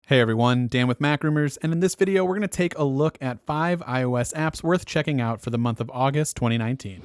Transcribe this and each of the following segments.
Hey everyone, Dan with Mac Rumors, and in this video we're going to take a look at 5 iOS apps worth checking out for the month of August 2019.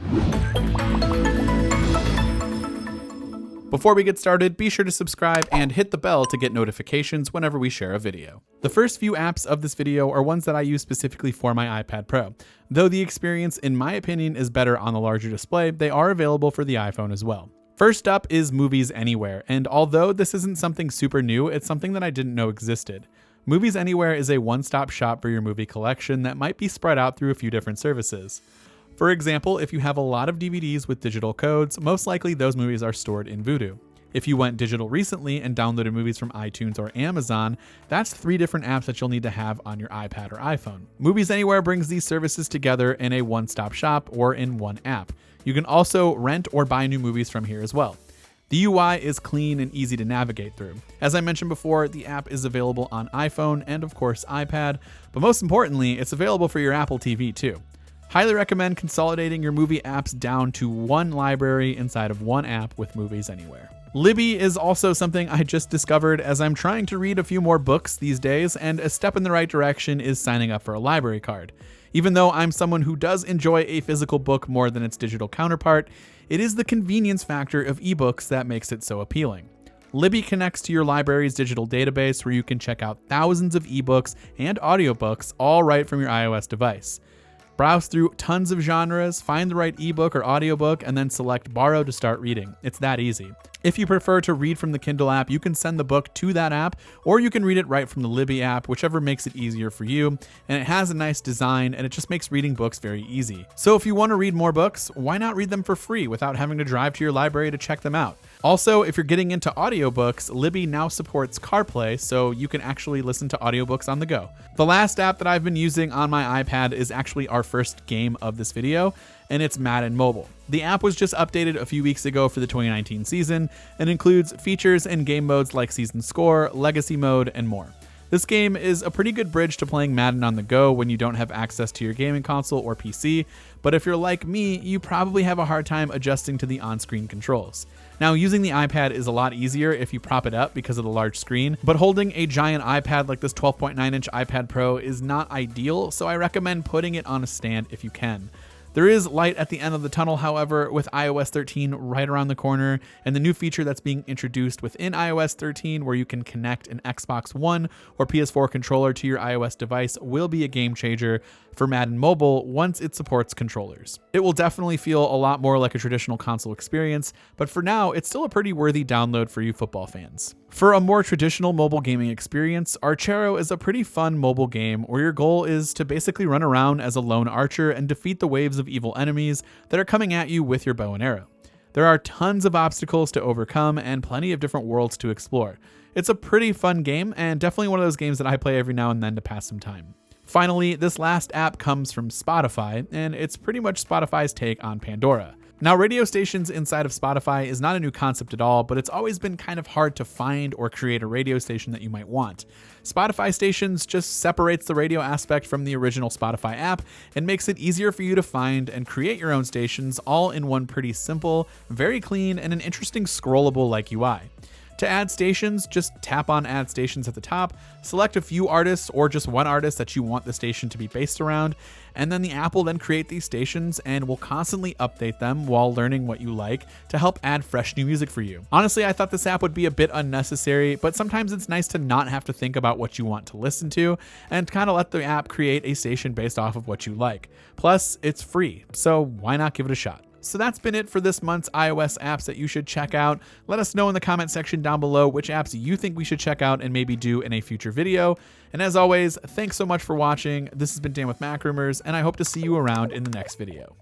Before we get started, be sure to subscribe and hit the bell to get notifications whenever we share a video. The first few apps of this video are ones that I use specifically for my iPad Pro. Though the experience, in my opinion, is better on the larger display, they are available for the iPhone as well. First up is Movies Anywhere, and although this isn't something super new, it's something that I didn't know existed. Movies Anywhere is a one-stop shop for your movie collection that might be spread out through a few different services. For example, if you have a lot of DVDs with digital codes, most likely those movies are stored in Vudu. If you went digital recently and downloaded movies from iTunes or Amazon, that's 3 different apps that you'll need to have on your iPad or iPhone. Movies Anywhere brings these services together in a one-stop shop or in one app. You can also rent or buy new movies from here as well. The UI is clean and easy to navigate through. As I mentioned before, the app is available on iPhone and of course iPad, but most importantly, it's available for your Apple TV too. Highly recommend consolidating your movie apps down to one library inside of one app with Movies Anywhere. Libbie is also something I just discovered as I'm trying to read a few more books these days, and a step in the right direction is signing up for a library card. Even though I'm someone who does enjoy a physical book more than its digital counterpart, it is the convenience factor of ebooks that makes it so appealing. Libbie connects to your library's digital database where you can check out thousands of ebooks and audiobooks all right from your iOS device. Browse through tons of genres, find the right ebook or audiobook, and then select Borrow to start reading. It's that easy. If you prefer to read from the Kindle app, you can send the book to that app, or you can read it right from the Libbie app, whichever makes it easier for you. And it has a nice design, and it just makes reading books very easy. So if you want to read more books, why not read them for free without having to drive to your library to check them out? Also, if you're getting into audiobooks, Libbie now supports CarPlay, so you can actually listen to audiobooks on the go. The last app that I've been using on my iPad is actually our first game of this video, and it's Madden Mobile. The app was just updated a few weeks ago for the 2019 season and includes features and game modes like Season Score, Legacy Mode, and more. This game is a pretty good bridge to playing Madden on the go when you don't have access to your gaming console or PC, but if you're like me, you probably have a hard time adjusting to the on-screen controls. Now, using the iPad is a lot easier if you prop it up because of the large screen, but holding a giant iPad like this 12.9-inch iPad Pro is not ideal, so I recommend putting it on a stand if you can. There is light at the end of the tunnel, however, with iOS 13 right around the corner, and the new feature that's being introduced within iOS 13 where you can connect an Xbox One or PS4 controller to your iOS device will be a game changer for Madden Mobile once it supports controllers. It will definitely feel a lot more like a traditional console experience, but for now, it's still a pretty worthy download for you football fans. For a more traditional mobile gaming experience, Aero is a pretty fun mobile game where your goal is to basically run around as a lone archer and defeat the waves of evil enemies that are coming at you with your bow and arrow. There are tons of obstacles to overcome and plenty of different worlds to explore. It's a pretty fun game and definitely one of those games that I play every now and then to pass some time. Finally, this last app comes from Spotify, and it's pretty much Spotify's take on Pandora. Now, radio stations inside of Spotify is not a new concept at all, but it's always been kind of hard to find or create a radio station that you might want. Spotify Stations just separates the radio aspect from the original Spotify app and makes it easier for you to find and create your own stations all in one pretty simple, very clean, and an interesting scrollable-like UI. To add stations, just tap on Add Stations at the top, select a few artists or just one artist that you want the station to be based around, and then the app will then create these stations and will constantly update them while learning what you like to help add fresh new music for you. Honestly, I thought this app would be a bit unnecessary, but sometimes it's nice to not have to think about what you want to listen to and kind of let the app create a station based off of what you like. Plus, it's free, so why not give it a shot? So that's been it for this month's iOS apps that you should check out. Let us know in the comment section down below which apps you think we should check out and maybe do in a future video. And as always, thanks so much for watching. This has been Dan with Mac Rumors, and I hope to see you around in the next video.